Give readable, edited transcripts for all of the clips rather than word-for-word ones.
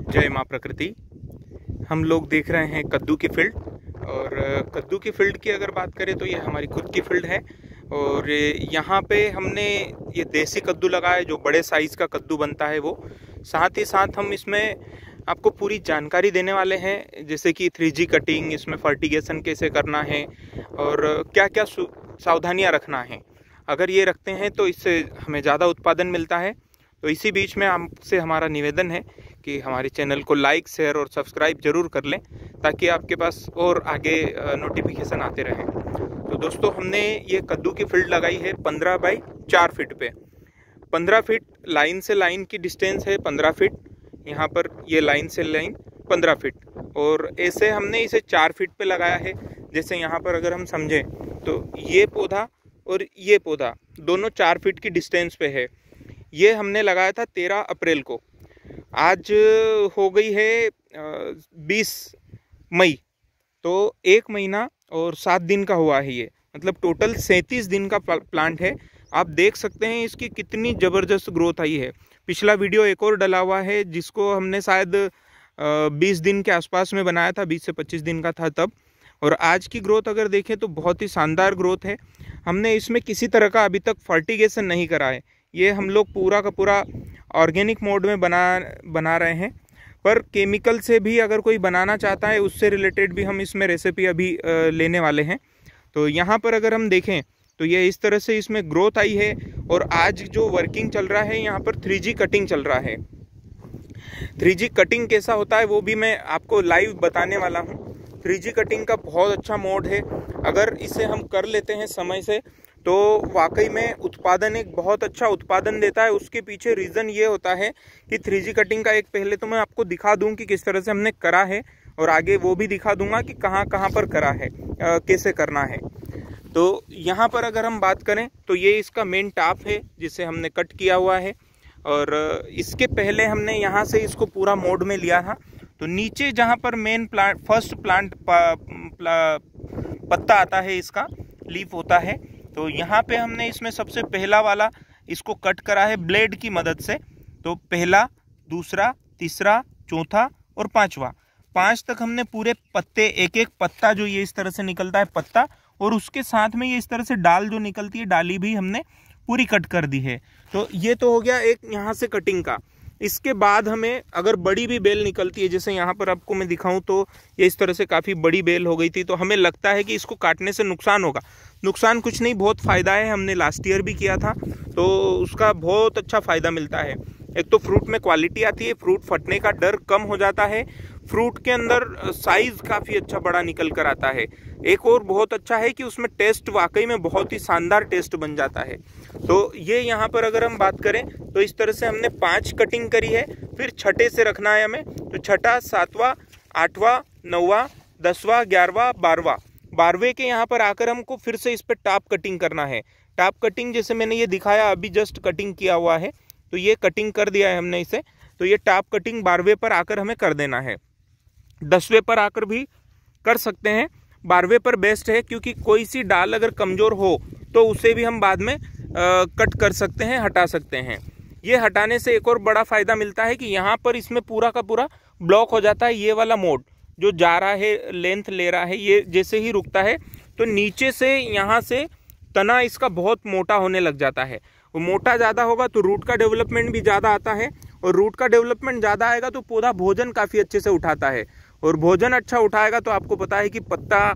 जय माँ प्रकृति। हम लोग देख रहे हैं कद्दू की फील्ड, और कद्दू की फील्ड की अगर बात करें तो ये हमारी खुद की फील्ड है। और यहाँ पे हमने ये देसी कद्दू लगाया है, जो बड़े साइज़ का कद्दू बनता है वो। साथ ही साथ हम इसमें आपको पूरी जानकारी देने वाले हैं, जैसे कि 3G कटिंग, इसमें फर्टिगेशन कैसे करना है और क्या क्या सावधानियाँ रखना है। अगर ये रखते हैं तो इससे हमें ज़्यादा उत्पादन मिलता है। तो इसी बीच में आपसे हमारा निवेदन है कि हमारे चैनल को लाइक, शेयर और सब्सक्राइब जरूर कर लें, ताकि आपके पास और आगे नोटिफिकेशन आते रहें। तो दोस्तों, हमने ये कद्दू की फील्ड लगाई है 15 बाई 4 फीट पे। 15 फीट लाइन से लाइन की डिस्टेंस है, 15 फीट यहाँ पर, ये लाइन से लाइन 15 फीट। और ऐसे हमने इसे 4 फीट पे लगाया है। जैसे यहाँ पर अगर हम समझें तो ये पौधा और ये पौधा दोनों 4 फीट की डिस्टेंस पे है। ये हमने लगाया था 13 अप्रैल को। आज हो गई है 20 मई, तो 1 महीना और 7 दिन का हुआ है ये। मतलब टोटल 37 दिन का प्लांट है। आप देख सकते हैं इसकी कितनी ज़बरदस्त ग्रोथ आई है। पिछला वीडियो एक और डला हुआ है, जिसको हमने शायद 20 दिन के आसपास में बनाया था, 20 से 25 दिन का था तब। और आज की ग्रोथ अगर देखें तो बहुत ही शानदार ग्रोथ है। हमने इसमें किसी तरह का अभी तक फर्टिगेशन नहीं करा है। ये हम लोग पूरा का पूरा ऑर्गेनिक मोड में बना रहे हैं। पर केमिकल से भी अगर कोई बनाना चाहता है, उससे रिलेटेड भी हम इसमें रेसिपी अभी लेने वाले हैं। तो यहाँ पर अगर हम देखें तो ये इस तरह से इसमें ग्रोथ आई है। और आज जो वर्किंग चल रहा है, यहाँ पर 3G कटिंग चल रहा है। 3G कटिंग कैसा होता है वो भी मैं आपको लाइव बताने वाला हूँ। 3G कटिंग का बहुत अच्छा मोड है। अगर इसे हम कर लेते हैं समय से, तो वाकई में उत्पादन एक बहुत अच्छा उत्पादन देता है। उसके पीछे रीज़न ये होता है कि 3G कटिंग का एक पहले तो मैं आपको दिखा दूं कि किस तरह से हमने करा है, और आगे वो भी दिखा दूंगा कि कहाँ कहाँ पर करा है, कैसे करना है। तो यहाँ पर अगर हम बात करें तो ये इसका मेन टाप है, जिसे हमने कट किया हुआ है। और इसके पहले हमने यहाँ से इसको पूरा मोड में लिया था। तो नीचे जहाँ पर मेन प्लांट, फर्स्ट प्लांट पत्ता आता है, इसका लीफ होता है, तो यहाँ पे हमने इसमें सबसे पहला वाला इसको कट करा है ब्लेड की मदद से। तो पहला, दूसरा, तीसरा, चौथा और पांचवा, 5 तक हमने पूरे पत्ते, एक एक पत्ता जो ये इस तरह से निकलता है पत्ता, और उसके साथ में ये इस तरह से डाल जो निकलती है, डाली भी हमने पूरी कट कर दी है। तो ये तो हो गया एक यहाँ से कटिंग का। इसके बाद हमें अगर बड़ी भी बेल निकलती है, जैसे यहाँ पर आपको मैं दिखाऊं तो ये इस तरह से काफ़ी बड़ी बेल हो गई थी, तो हमें लगता है कि इसको काटने से नुकसान होगा। नुकसान कुछ नहीं, बहुत फ़ायदा है। हमने लास्ट ईयर भी किया था, तो उसका बहुत अच्छा फ़ायदा मिलता है। एक तो फ्रूट में क्वालिटी आती है, फ्रूट फटने का डर कम हो जाता है, फ्रूट के अंदर साइज़ काफ़ी अच्छा बड़ा निकल कर आता है। एक और बहुत अच्छा है कि उसमें टेस्ट वाकई में बहुत ही शानदार टेस्ट बन जाता है। तो ये यहाँ पर अगर हम बात करें तो इस तरह से हमने 5 कटिंग करी है। फिर छठे से रखना है हमें, तो छठा, 7वां, 8वां, 9वां, 10वां, 11वां, 12वें के यहाँ पर आकर हमको फिर से इस पर टॉप कटिंग करना है। टॉप कटिंग जैसे मैंने ये दिखाया, अभी जस्ट कटिंग किया हुआ है, तो ये कटिंग कर दिया है हमने इसे। तो ये टॉप कटिंग 12वें पर आकर हमें कर देना है। 10वें पर आकर भी कर सकते हैं, 12वें पर बेस्ट है, क्योंकि कोई सी डाल अगर कमज़ोर हो तो उसे भी हम बाद में कट कर सकते हैं, हटा सकते हैं। ये हटाने से एक और बड़ा फ़ायदा मिलता है कि यहाँ पर इसमें पूरा का पूरा ब्लॉक हो जाता है। ये वाला मोड जो जा रहा है, लेंथ ले रहा है, ये जैसे ही रुकता है तो नीचे से यहाँ से तना इसका बहुत मोटा होने लग जाता है। वो मोटा ज़्यादा होगा तो रूट का डेवलपमेंट भी ज़्यादा आता है, और रूट का डेवलपमेंट ज़्यादा आएगा तो पौधा भोजन काफ़ी अच्छे से उठाता है। और भोजन अच्छा उठाएगा तो आपको पता है कि पत्ता,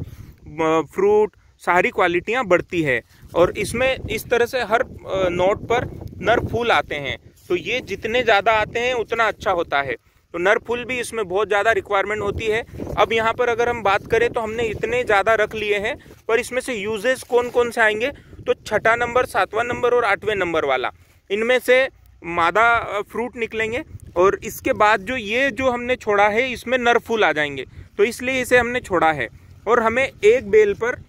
फ्रूट, सारी क्वालिटियाँ बढ़ती है। और इसमें इस तरह से हर नोट पर नर फूल आते हैं, तो ये जितने ज़्यादा आते हैं उतना अच्छा होता है। तो नर फूल भी इसमें बहुत ज़्यादा रिक्वायरमेंट होती है। अब यहाँ पर अगर हम बात करें तो हमने इतने ज़्यादा रख लिए हैं, पर इसमें से यूजेस कौन कौन से आएंगे, तो 6ठा नंबर, 7वां नंबर और 8वें नंबर वाला, इनमें से मादा फ्रूट निकलेंगे। और इसके बाद जो हमने छोड़ा है, इसमें नर फूल आ जाएंगे, तो इसलिए इसे हमने छोड़ा है। और हमें एक बेल पर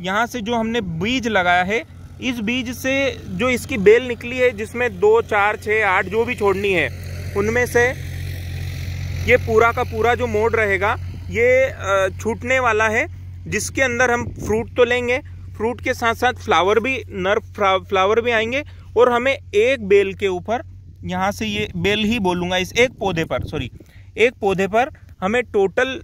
यहाँ से जो हमने बीज लगाया है, इस बीज से जो इसकी बेल निकली है, जिसमें 2, 4, 6, 8 जो भी छोड़नी है, उनमें से ये पूरा का पूरा जो मोड रहेगा ये छूटने वाला है, जिसके अंदर हम फ्रूट तो लेंगे, फ्रूट के साथ साथ फ्लावर भी, नर फ्लावर भी आएंगे। और हमें एक बेल के ऊपर, यहाँ से ये बेल ही बोलूँगा, इस एक पौधे पर, सॉरी, एक पौधे पर हमें टोटल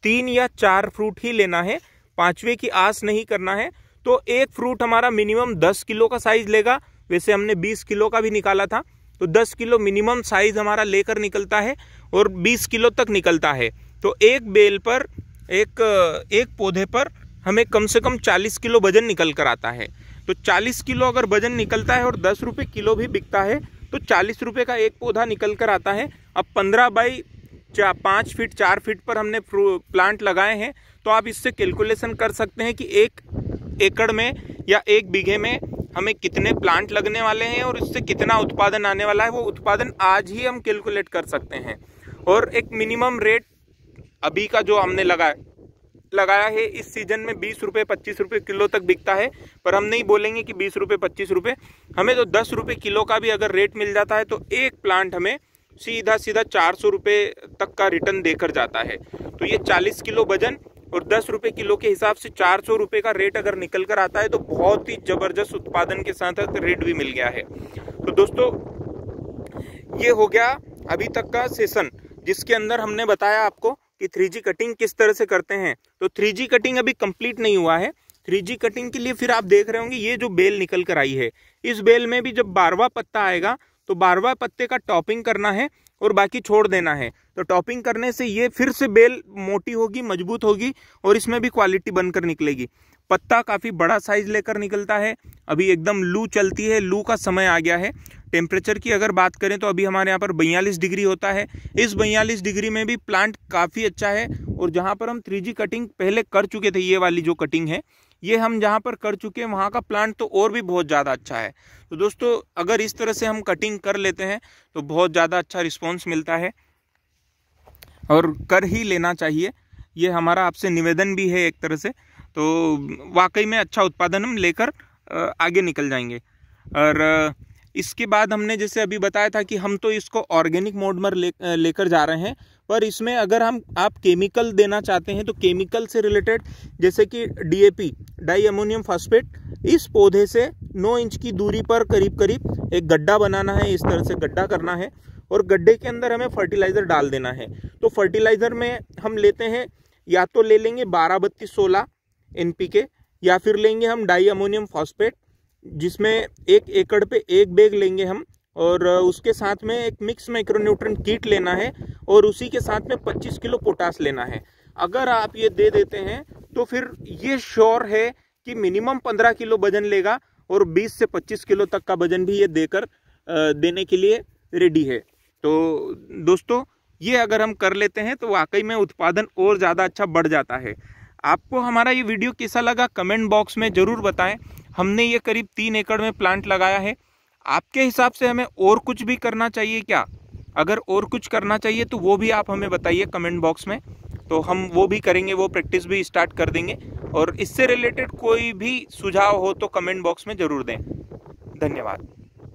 3 या 4 फ्रूट ही लेना है, 5वें की आस नहीं करना है। तो एक फ्रूट हमारा मिनिमम 10 किलो का साइज लेगा। वैसे हमने 20 किलो का भी निकाला था, तो 10 किलो मिनिमम साइज हमारा लेकर निकलता है और 20 किलो तक निकलता है। तो एक बेल पर एक पौधे पर हमें कम से कम 40 किलो वजन निकल कर आता है। तो 40 किलो अगर वजन निकलता है और 10 रुपये किलो भी बिकता है तो 40 रुपये का एक पौधा निकल कर आता है। अब 15 बाई 5 फीट 4 फीट पर हमने प्लांट लगाए हैं, तो आप इससे कैलकुलेशन कर सकते हैं कि 1 एकड़ में या 1 बीघे में हमें कितने प्लांट लगने वाले हैं और इससे कितना उत्पादन आने वाला है। वो उत्पादन आज ही हम कैलकुलेट कर सकते हैं। और एक मिनिमम रेट अभी का जो हमने लगाया है इस सीजन में 20 रुपये 25 रुपये किलो तक बिकता है, पर हम नहीं बोलेंगे कि 20 रुपये 25 रुपये, हमें तो 10 रुपये किलो का भी अगर रेट मिल जाता है तो एक प्लांट हमें सीधा 400 रुपये तक का रिटर्न देकर जाता है। तो ये 40 किलो वजन और 10 रुपये किलो के हिसाब से 400 रुपये का रेट अगर निकल कर आता है तो बहुत ही जबरदस्त उत्पादन के साथ रेट भी मिल गया है। तो दोस्तों ये हो गया अभी तक का सेशन, जिसके अंदर हमने बताया आपको कि 3G कटिंग किस तरह से करते हैं। तो 3G कटिंग अभी कंप्लीट नहीं हुआ है। 3G कटिंग के लिए फिर आप देख रहे होंगे ये जो बेल निकल कर आई है, इस बेल में भी जब 12वां पत्ता आएगा तो 12वां पत्ते का टॉपिंग करना है और बाकी छोड़ देना है। तो टॉपिंग करने से ये फिर से बेल मोटी होगी, मजबूत होगी और इसमें भी क्वालिटी बनकर निकलेगी। पत्ता काफ़ी बड़ा साइज लेकर निकलता है। अभी एकदम लू चलती है, लू का समय आ गया है। टेम्परेचर की अगर बात करें तो अभी हमारे यहाँ पर 42 डिग्री होता है। इस 42 डिग्री में भी प्लांट काफ़ी अच्छा है। और जहाँ पर हम 3G कटिंग पहले कर चुके थे, ये वाली जो कटिंग है ये हम जहाँ पर कर चुके हैं वहाँ का प्लांट तो और भी बहुत ज़्यादा अच्छा है। तो दोस्तों अगर इस तरह से हम कटिंग कर लेते हैं तो बहुत ज़्यादा अच्छा रिस्पॉन्स मिलता है और कर ही लेना चाहिए। ये हमारा आपसे निवेदन भी है एक तरह से। तो वाकई में अच्छा उत्पादन हम लेकर आगे निकल जाएंगे। और इसके बाद हमने जैसे अभी बताया था कि हम तो इसको ऑर्गेनिक मोड में लेकर जा रहे हैं, पर इसमें अगर आप केमिकल देना चाहते हैं तो केमिकल से रिलेटेड जैसे कि DAP डाई अमोनियम फॉस्फेट, इस पौधे से 9 इंच की दूरी पर करीब करीब एक गड्ढा बनाना है। इस तरह से गड्ढा करना है और गड्ढे के अंदर हमें फर्टिलाइज़र डाल देना है। तो फर्टिलाइज़र में हम लेते हैं, या तो ले लेंगे 12-32-16 NPK, या फिर लेंगे हम डाई अमोनियम फॉस्फेट, जिसमें 1 एकड़ पे 1 बैग लेंगे हम। और उसके साथ में एक मिक्स माइक्रोन्यूट्रिएंट किट लेना है और उसी के साथ में 25 किलो पोटास लेना है। अगर आप ये दे देते हैं तो फिर ये श्योर है कि मिनिमम 15 किलो वजन लेगा और 20 से 25 किलो तक का वजन भी ये देने के लिए रेडी है। तो दोस्तों ये अगर हम कर लेते हैं तो वाकई में उत्पादन और ज़्यादा अच्छा बढ़ जाता है। आपको हमारा ये वीडियो कैसा लगा कमेंट बॉक्स में ज़रूर बताएं। हमने ये करीब 3 एकड़ में प्लांट लगाया है। आपके हिसाब से हमें और कुछ भी करना चाहिए क्या? अगर और कुछ करना चाहिए तो वो भी आप हमें बताइए कमेंट बॉक्स में, तो हम वो भी करेंगे, वो प्रैक्टिस भी स्टार्ट कर देंगे। और इससे रिलेटेड कोई भी सुझाव हो तो कमेंट बॉक्स में ज़रूर दें। धन्यवाद।